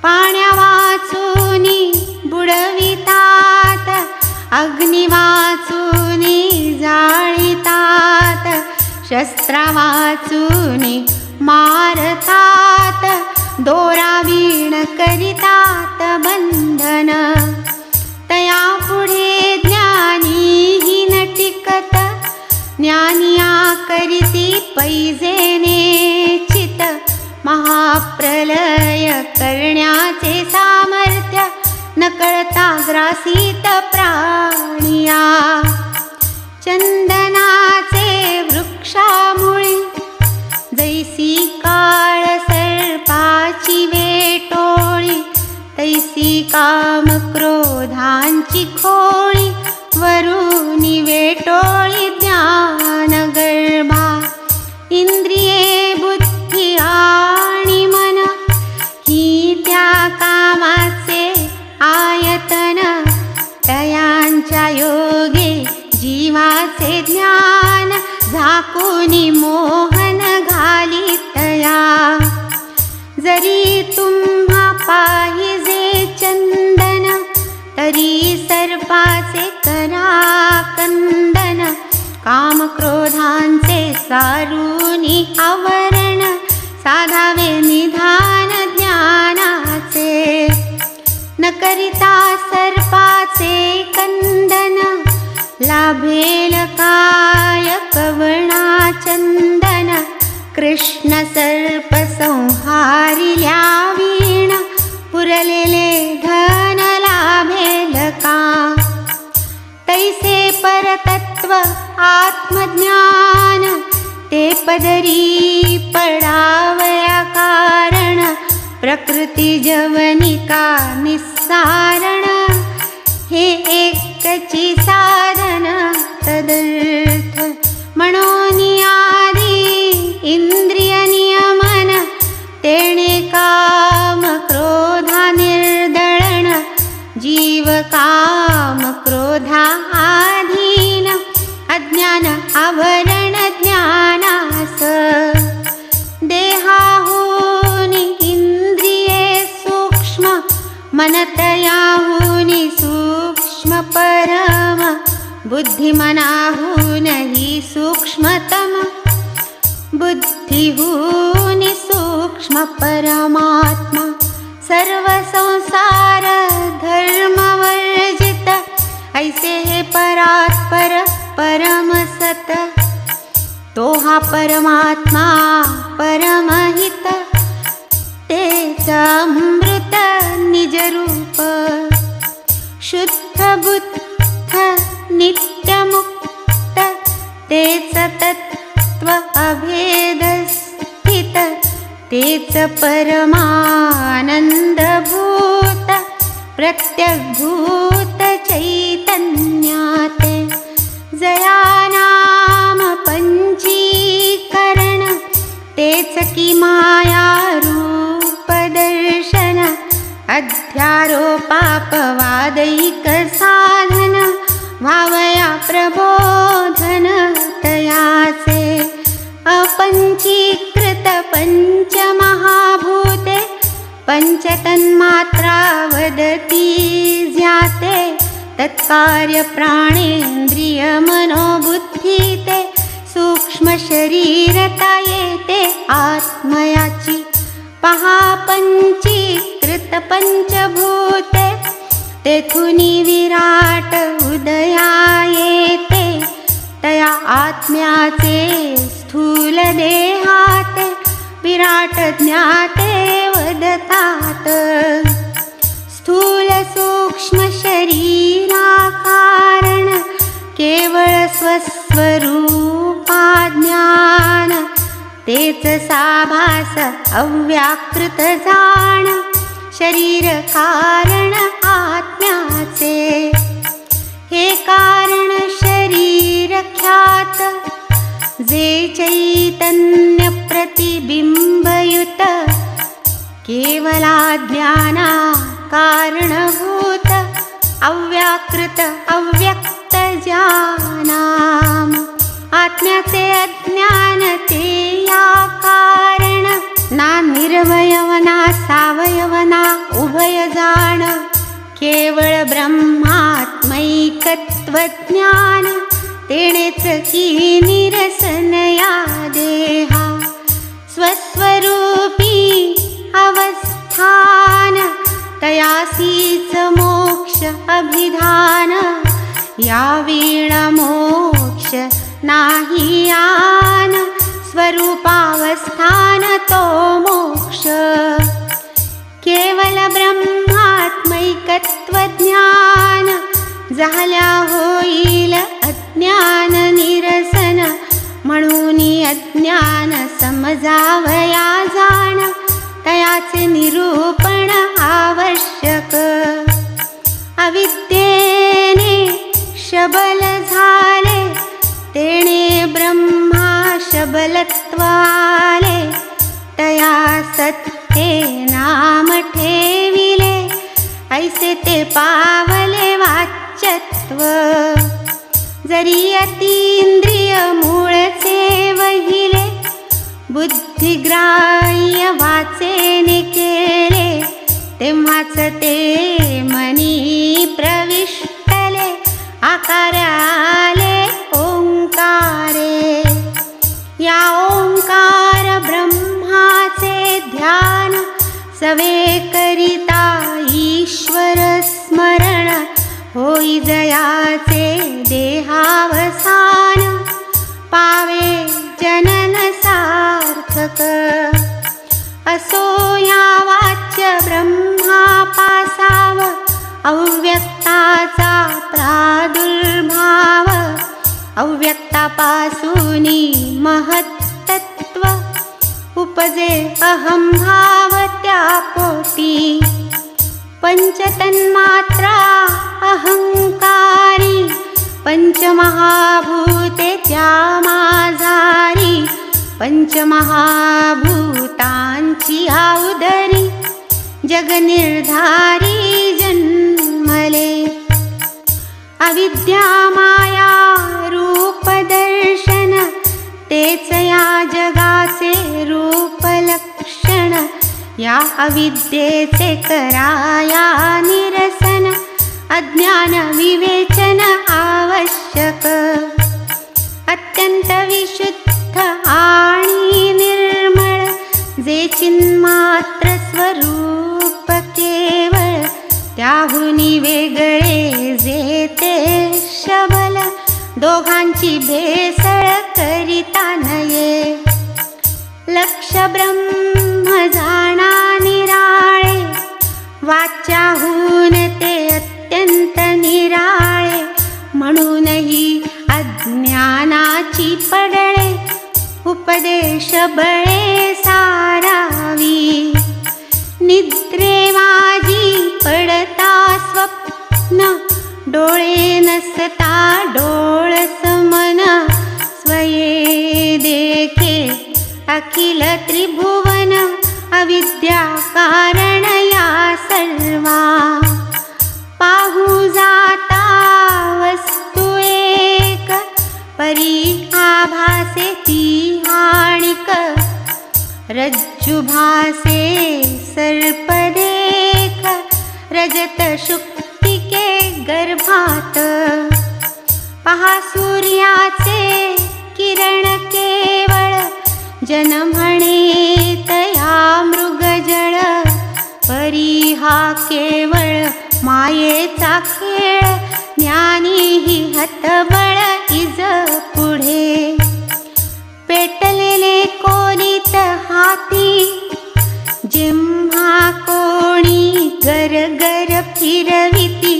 Speaker 1: पाण्या वाचूनी बुडवितात, अग्नि वाचूनी जाळितात. शस्त्रा वाचूनी मारतात, दोरा वीण करितात बंधन. तया पुढे ज्ञानी ही न टिकत, ज्ञानिया करिती पैजेने चित. महाप्रलय करण्याचे सामर्थ्य, न कळता ग्रासीत प्राणिया. चंदनाचे वृक्षामुळे, जैसी काळ सर्पाची वेटोळी. तैसी काम क्रोधांची खोळी, वरुनी वेटोळी ज्ञान गर्भा. इंद्रिये बुद्धी आणि मन, ही त्या कामाचे आयतन. तयांच्या योगे जीवाचे ज्ञान, झाकुनी मोहन घालितया. जरी तुम्हा पाहिजे चंदन, तरी सर्पाचे करा कंदन. काम क्रोधांचे सारुनी आवरण, साधावे निधान ज्ञानाचे. न करिता सर्पाचे कंदन, लाभेल काय कवणा चंदन. कृष्ण सर्प संहारिल्या वीण, पुरलेले धन लाभेल का. तैसे परतत्व आत्मज्ञान, ते पदरी पडावया कारण. प्रकृती जवनिका निस्सारण, हे एकची साधन तदर्थ. मनोनी आदी इंद्रिय नियमन, तेणे काम क्रोधा निर्दळन. जीव काम क्रोधा आधीन, अज्ञान आवरण ज्ञानास. देहाहुनी इंद्रिये सूक्ष्म, मनतयाहुनी सूक्ष्म परम. बुद्धिमनाहुनहि सूक्ष्मतम, बुद्धिहुनी सूक्ष्म परमात्मा. सर्व संसार धर्मवर्जित, ऐसे हे परात्पर परम सत. तो हा परमात्मा परमहित, तेच अमृत निजरूप. शुद्ध बुद्ध नित्यमुक्त, तेच तत्व अभेद स्थित. तेच परमानंदभूत, प्रत्यग्भूत चैतन्याते. जया नाम पंचीकरण, तेच की माया रूप दर्शन. अध्यारोपापवादैक साधन, भावया प्रबोधन तयाचे अपंचीकृत पंचमहाभूते पंचतन्मात्रा वदती ज्ञाते तत्कार्य प्राणेन्द्रिय मनोबुद्धीते सूक्ष्म शरीरता येते आत्मयाची पहा पंचीकृत पंचभूते तेथुनी विराट उदया येते तया आत्म्याचे स्थूल देहाते विराट ज्ञाते वदतात स्थूल सूक्ष्म शरीराकारण केवळ स्वस्वरूपा ज्ञान तेच साभास अव्याकृत जाण शरीर कारण आत्म्याचे हे कारण शरीर ख्यात जे चैतन्य प्रतिबिंबयुत केवला ज्ञाना कारणभूत अव्याकृत अव्यक्त ज्ञानाम आत्म्याचे अज्ञान ते या कारण ना निर्वयव ना सावयव ना उभय जाण केवळ ब्रह्मात्मैकत्वज्ञान तेणेच की निरसन या देहा स्वस्वरूपी अवस्थान तयासीच मोक्ष अभिधान या वीण मोक्ष नाही यान स्वरूपावस्थान तो मोक्ष केवल ब्रह्मात्मैकत्वज्ञान झाल्या होईल अज्ञान निरसन म्हणून अज्ञान समजावया जाण तयाचे निरूपण आवश्यक अविद्येने शबल झाले तेणे ब्रह्मा शबलत्वाले तया सत्ते नाम ठेविले ऐसे ते पावले वाच्यत्व जरी अतींद्रिय मूळचे वहिले बुद्धिग्राह्य वाचेने केले तेव्हाच ते मनी प्रविष्टले आकार आले ओंकारे या ओंकार ब्रह्माचे ध्यान सवे करिता ईश्वर स्मरण होई जयाचे देहावसान पावे जनन सार्थक असो या वाच्य ब्रह्मापासाव अव्यक्ताचा प्रादुर्भाव अव्यक्तापासूनी महत्तत्व उपजे अहंभाव त्या पोटी पंचतन्मात्रा अहंकारी पंचमहाभूते त्या माझारी पंचमहाभूतांची आउदरी जगनिर्धारी जन्मले अविद्या माया रूप दर्शन तेच या जगाचे रूप लक्षण या अविद्येचे कराया निरसन अज्ञान विवेचन आवश्यक अत्यंत विशुद्ध आणि निर्मळ जे चिन्मात्र स्वरूप केवळ त्याहुनी वेगळे जे ते शबल दोघांची भेसळ करिता नये लक्ष ब्रह्म जाणा निराळे वाच्याहून ते अत्यंत निराळे म्हणूनही अज्ञानाची पडळे उपदेश बळे सारावी निद्रेवाजी पडता स्वप्न डोळे नसता डोळस मन स्वये देखे अखिल त्रिभुवन अविद्या कारण या सर्वा पाहू जाता वस्तु रज्जुभासे सर्प देख, रजत शुक्तिके गर्भात। पहा सूर्याचे किरण केवळ, जन म्हणे तया मृगजळ। परी हा केवळ मायेचा खेळ, ज्ञानी ही हतबळ इज पुढे। पेटलेले कोलीत हाती, जिम्हा कोणी गरगर फिरविती।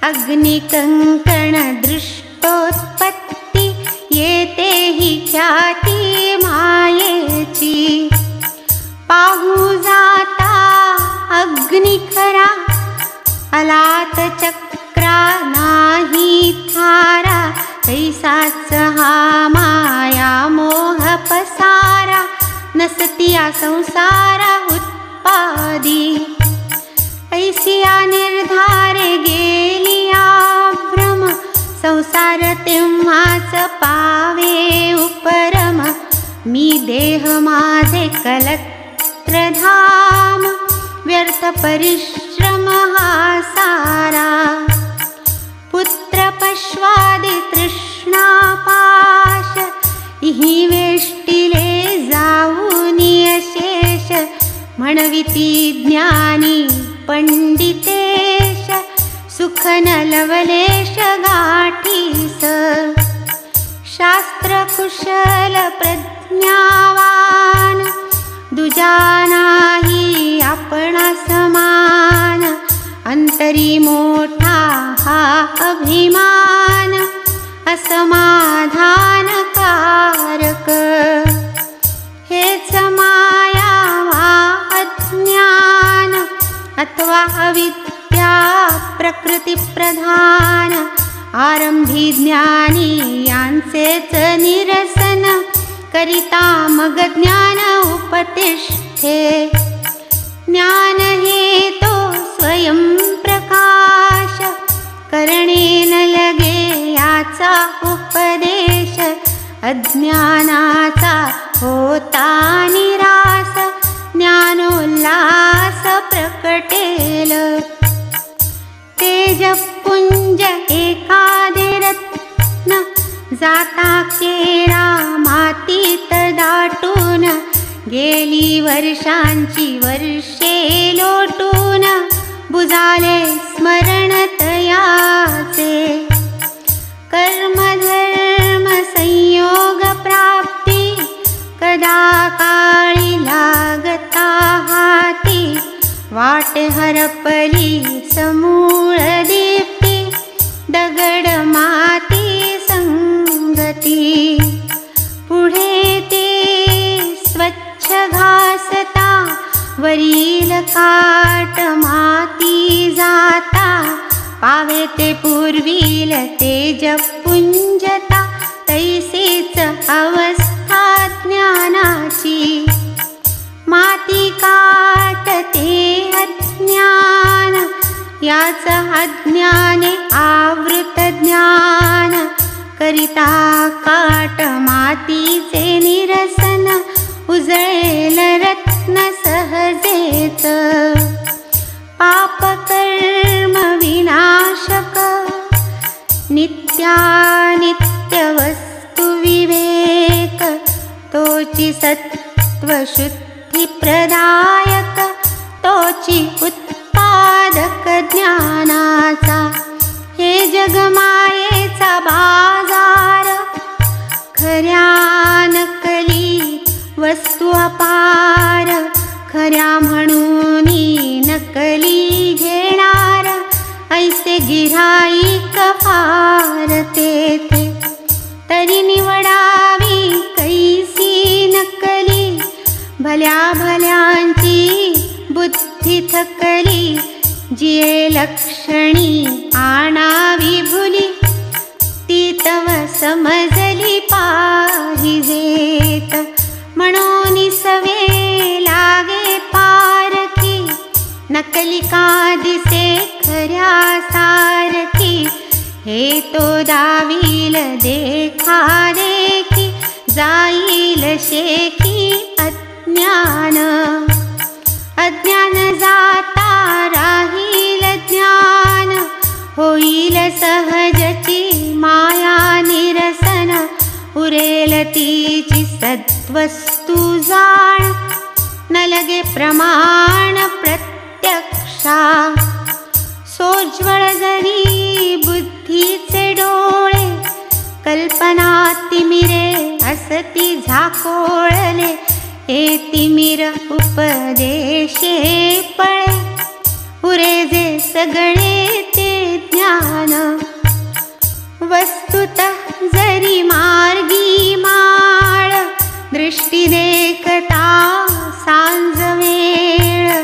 Speaker 1: अग्निकंकण दृष्टोत्पत्ती, येते ही ख्याती मायेची। पाहू जाता अग्नि खरा, अलात चक्रा नाही थारा। तैसाच हा माया मोह पसारा, नसतिया संसारा उत्पादी। ऐसिया निर्धारे गेलिया भ्रम, संसार तेव्हाच पावे उपरम। मी देह माझे कलत्रधाम, व्यर्थ परिश्रम हा सारा। पुत्र पश्वादि तृष्णा पाश, इहि वेष्टिले जाऊनी अशेष। म्हणविती ज्ञानी पंडितेश, सुख न लवलेश गाठीस। शास्त्र कुशल प्रज्ञावान, दुजा नाही आपणा समान। अंतरी मोठा हा अभिमान, असमाधान कारक। हेच माया वा अज्ञान, अथवा अविद्या प्रकृती प्रधान। आरंभी ज्ञानी यांचेच निरसन, करिता मग ज्ञान उपतिष्ठे। ज्ञान हे तो स्वयं प्रकाश, करणे न लगे याचा उपदेश। अज्ञानाचा होता निरास, ज्ञानोल्लास प्रकटेल। तेजपुंज एकादे रत्न, जाता केरा मातीत दाटून। गेली वर्षांची वर्षे लोटून, बुजाले स्मरण तयाचे। कर्म धर्म संयोग प्राप्ती, कदा काळी लागता हाती। वाट हरपली समूळ दीप्ती, दगड माती संगती। पुढे ते स्वच्छ घासता, वरील काट माती जाता। पावे ते पूर्वील तेजपुंजता, तैसीच अवस्था ज्ञानाची। माती काट ते अज्ञान, याच अज्ञाने आवृत ज्ञान। करिता काट मातीचे निरसन, उजळेल रत्न सहजेच। पाप कर्म विनाशक, नित्यानित्य वस्तु विवेक। तोची सत्व शुद्धी प्रदायक, तोची उत्पादक ज्ञानाचा। हे जगमायेचा बाजार, खऱ्या नकली वस्तू अपार। खऱ्या म्हणून नकली घेणार, ऐसे गिऱ्हाईक फार तेथे। तरी निवडावी कैसी नकली, भल्या भल्यांची बुद्धी थकली। जिये लक्षणी आणावी भुली, ती तव समजली पाहिजेत। म्हणून सवे लागे पारखी, नकली का दिसे खऱ्या सारखी। हे तो दावील देखा देखी, जाईल शेखी अज्ञानाची। अज्ञान. अज्ञान जाता राहील ज्ञान, होईल सहजची माया निरसन. उरेल तिची सद्वस्तू जाण, न लगे प्रमाण प्रत्यक्षा. सोज्वळ जरी बुद्धीचे डोळे, कल्पना तिमिरे असती झाकोळले. हे तिमिर उपदेशे पळे, उरे जे सगळे ते ज्ञान. वस्तुतः जरी मार्गी माळ, दृष्टी देखता सांज वेळ.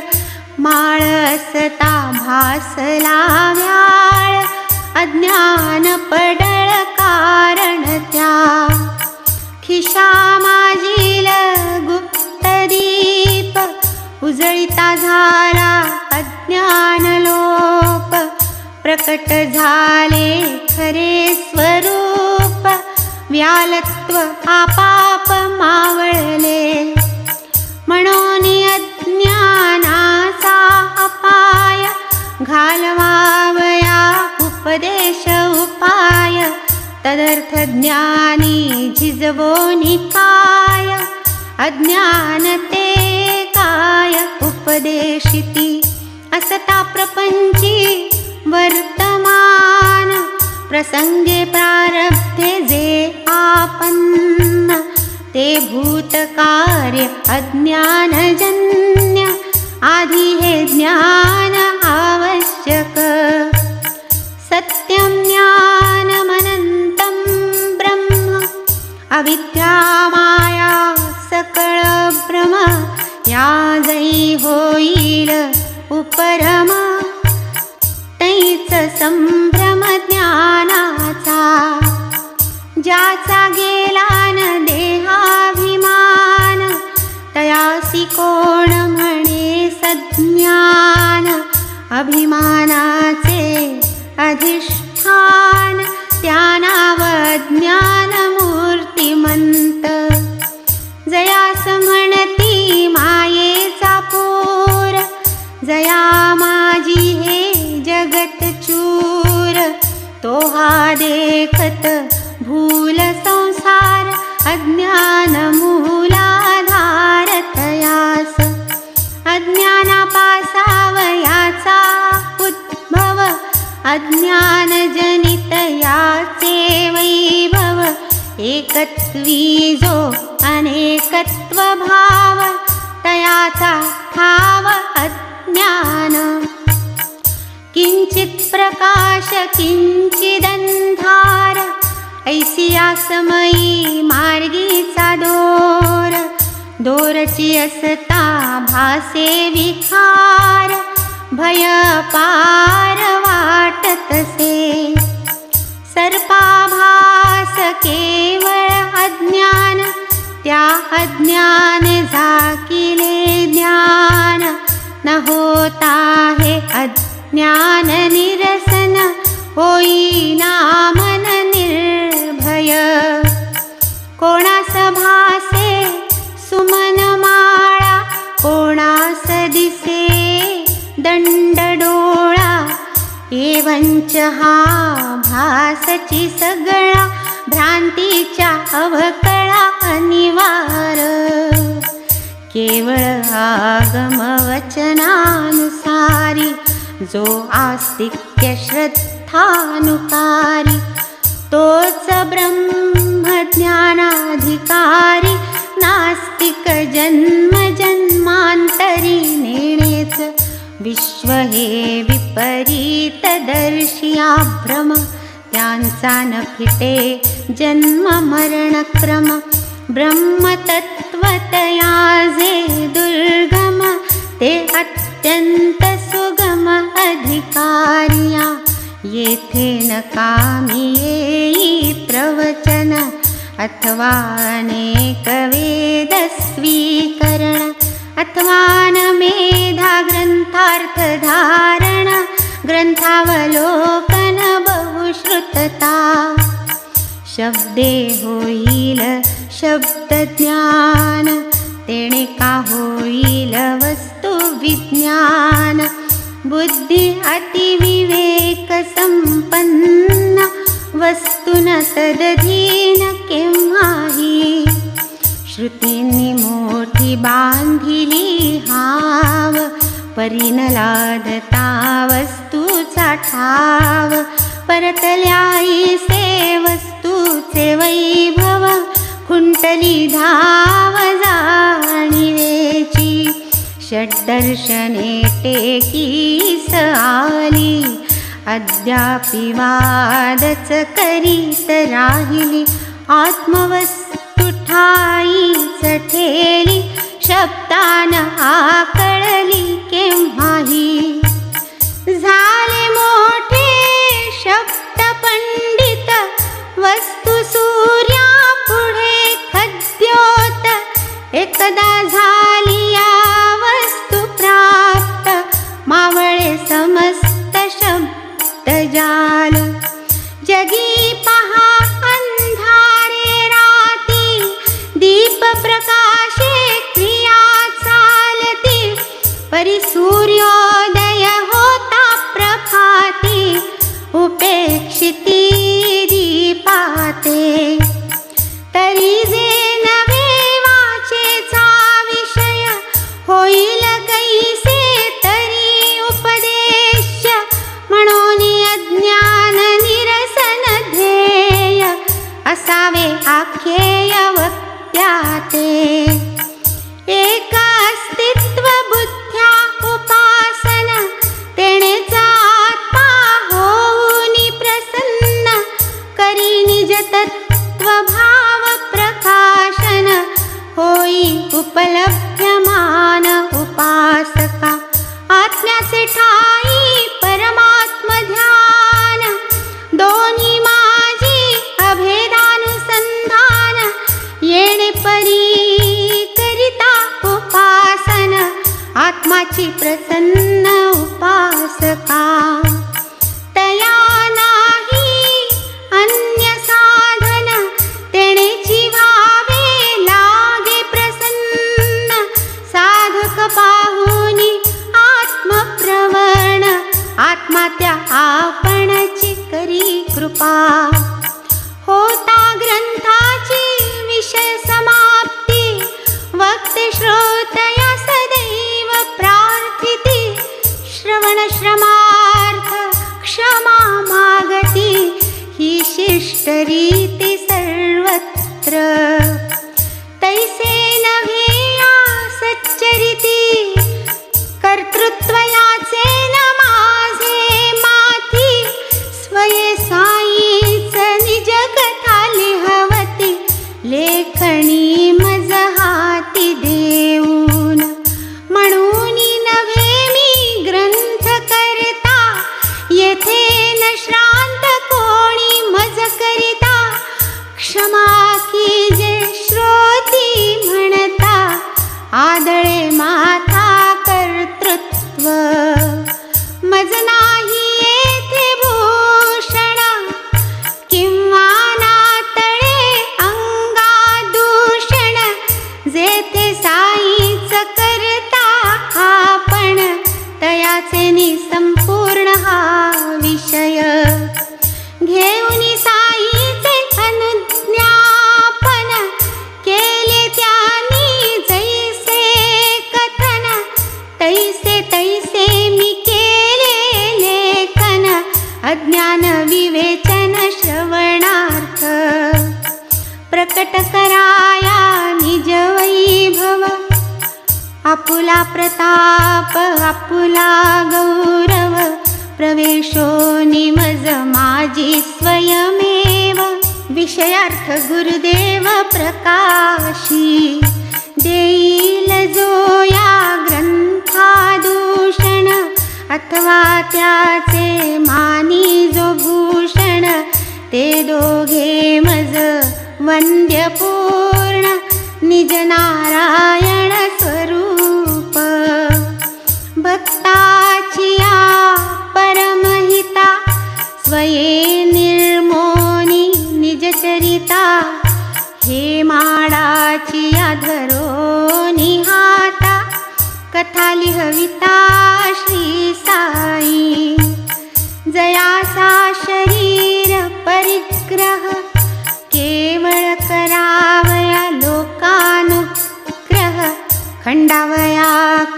Speaker 1: माळ असता भासला व्याळ, अज्ञान पडळ कारण त्या. खिशा माजील गुप्त दीप, उजळीता झाला अज्ञान लोप. प्रकट झाले खरे स्वरूप, व्यालत्व आपाप मावळले. म्हणून अज्ञानाचा अपाय, घालवावया उपदेश उपाय. तदर्थ ज्ञानी झिजवो निकाय, अज्ञान ते काय उपदेशिती. असता प्रपंची वर्तमान, प्रसंगे प्रारब्धे जे आपन्न. ते भूतकार्य अज्ञानजन्य, आधी हे ज्ञान आवश्यक. सत्यं ज्ञानमनन्तं ब्रह्म, अविद्या माया सकळ भ्रम. या जै होईल उपरम, तैच संभ्रम ज्ञानाचा. ज्याचा गेला न देहाभिमान, तयासी कोण म्हणे सज्ञान. अभिमानाचे अधिष्ठान, त्या नाव ज्ञान मूर्तिमंत. जयास म्हणती मायेचा पूर, जया माझी हे जगत चूर. तो हा देखत भूल संसार, अज्ञान मूलाधार तयास. अज्ञानापासावयाचा उद्भव, अज्ञान जनित याचे वैभव. एकत्वी जो अनेकत्व भाव, तयाचा ठाव अज्ञान. किंचित प्रकाश किंचिदंधार, ऐसिया समयी मार्गीचा दोर. दोरची असता भासे विखार, भय पार वाटतसे. सर्पाभास केवळ अज्ञान, त्या अज्ञान झाकिले ज्ञान. न होता हे अज्ञान निरसन, होईना मन निर्भय. कोणास भासे सुमन माळा, कोणास दिसे दंड डोळा. एवंच हा भासची सगळा, भ्रांतीच्या अवकळा अनिवार. केवळ आगम वचनानुसारी, जो आस्तिक्य श्रद्धानुकारी. तोच ब्रह्मज्ञानाधिकारी, नास्तिक जन्म जन्मांतरी नेणेच. विश्व हे विपरीत दर्शिया भ्रम, त्यांचा न फिटे जन्म मरण क्रम. ब्रह्मतत्वतया जे दुर्गम, ते अत्यंत सुगम अधिकारिया. येथे न कामी येई प्रवचन, अथवा अनेक वेद स्वीकरण. अथवा न मेधा ग्रंथार्थ धारण, ग्रंथावलोकन बहुश्रुतता. शब्दे होईल शब्द ज्ञान, तेणे का होईल वस्तु विज्ञान. बुद्धी अतिविवेक संपन्न वस्तुन तदधीन केव्हाही. श्रुतींनी मोठी बांधिली हाव, परीन लादता वस्तूचा ठाव. परतल्याई से वस्तूचे वैभव, खुंटली धाव जाणिवेची. षड्दर्शने टेकीस आली, अद्यापि वादच करीत राहिली. आत्मवस्तु ठाईच ठेली, शब्दान आकळली केव्हाही. झाले मोठे शब्द पंडित, वस्तु सूर्या पुढे खद्योत. एकदा झाली या वस्तु प्राप्त, मावळे समस्त शब्द जाल. जगी पहा अंधारे राती, दीप प्रकाशे क्रिया चालती. परी सूर्योदय होता प्रभाती, उपेक्षिती दीपाते. तरी जे नवे वाचेचा विषय, होईल कैसे तरी उपदेश. म्हणून अज्ञान निरसन ध्येय, असावे आख्येय वक्त्याते. एक अस्तित्व बुद्ध्या उपासन, तेणेचा आत्मा होऊनी प्रसन्न. करी निज तत्व भाव प्रकाशन, होई उपलभ्यमान उपासका. आत्म्याचे ठाई परमात्म ध्यान, दोन्ही माझी अभेदानुसंधान. येणे परी करिता उपासन, आत्माची प्रसन्न उपासका. तया नाही अन्य साधन, तेणेची व्हावे लागे प्रसन्न. साधक पाहुनी आत्मप्रवण, आत्मा त्या आपणची करी कृपा. होता ग्रंथाची विषय समाप्ती, वक्ते श्रोतया सदैव प्रार्थिती. श्रवण श्रमार्थ क्षमा मागती, ही शिष्ट रीती सर्वत्र. तैसे नव्हे या सच्चरिती, कर्तृत्व याचे न माझे माथी. स्वये साईच निज कथा लिहवती, लेखणी मज हाती देऊन. म्हणून नव्हे मी ग्रंथ करता, येथे न श्रांत कोणी मज करिता. क्षमा की जे श्रोती म्हणता, आदळे माथा कर्तृत्व. मज नाही येथे भूषण, किंवा नातळे अंगादूषण. जेथे साईच करता आपण, तयाचे निसंपूर्ण हा विषय. घेऊन साईचे अनुज्ञापन, केले त्यांनी जैसे कथन. तैसे तैसे मी केले लेखन, अज्ञान विवेचन श्रवणार्थ. प्रकट कराया निज वैभव, आपुला प्रताप आपुला गौरव. प्रवेशो निमज माझी स्वयमेव, विषयार्थ गुरुदेव प्रकाशी. देईल जो या ग्रंथादूषण, अथवा त्याचे मानी जो भूषण. ते दोघे मज वंद्यपूर्ण, निज नारायण स्वरूप. भक्ताची या परमहिता, स्वये निर्मोनी निज चरिता. हे माडाची या धरोनी झाली हविता श्री साई जयासा शरीर परिग्रह केवळ करावया लोकानुग्रह खंडावया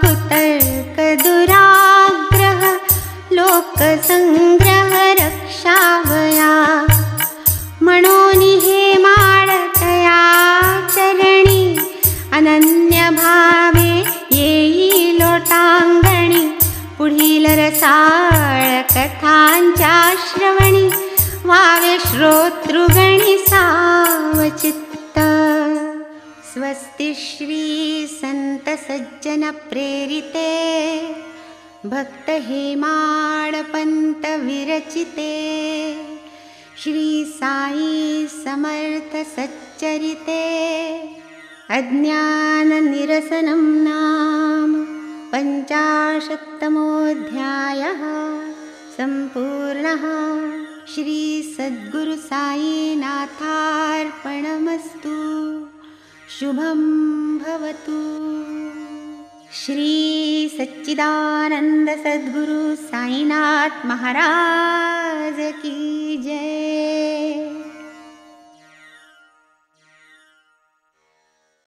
Speaker 1: कुतर्क दुराग्रह लोकसंग्रह रक्षावया म्हणून हे माळतया चरणी अनन्य भावे येई लोटांगणी पुढील रसाळ कथांच्या श्रवणी वावे श्रोतृगणी सावचित्त स्वस्ति श्री संत सज्जन प्रेरिते भक्त हेमाडपंत विरचिते श्री साई समर्थ सच्चरिते अज्ञान निरसनं नाम 50तमोऽध्यायः सम्पूर्णः। श्री सद्गुरु साईनाथार्पणमस्तु। शुभं भवतु। श्री सच्चिदानंद सद्गुरु साईनाथ महाराज की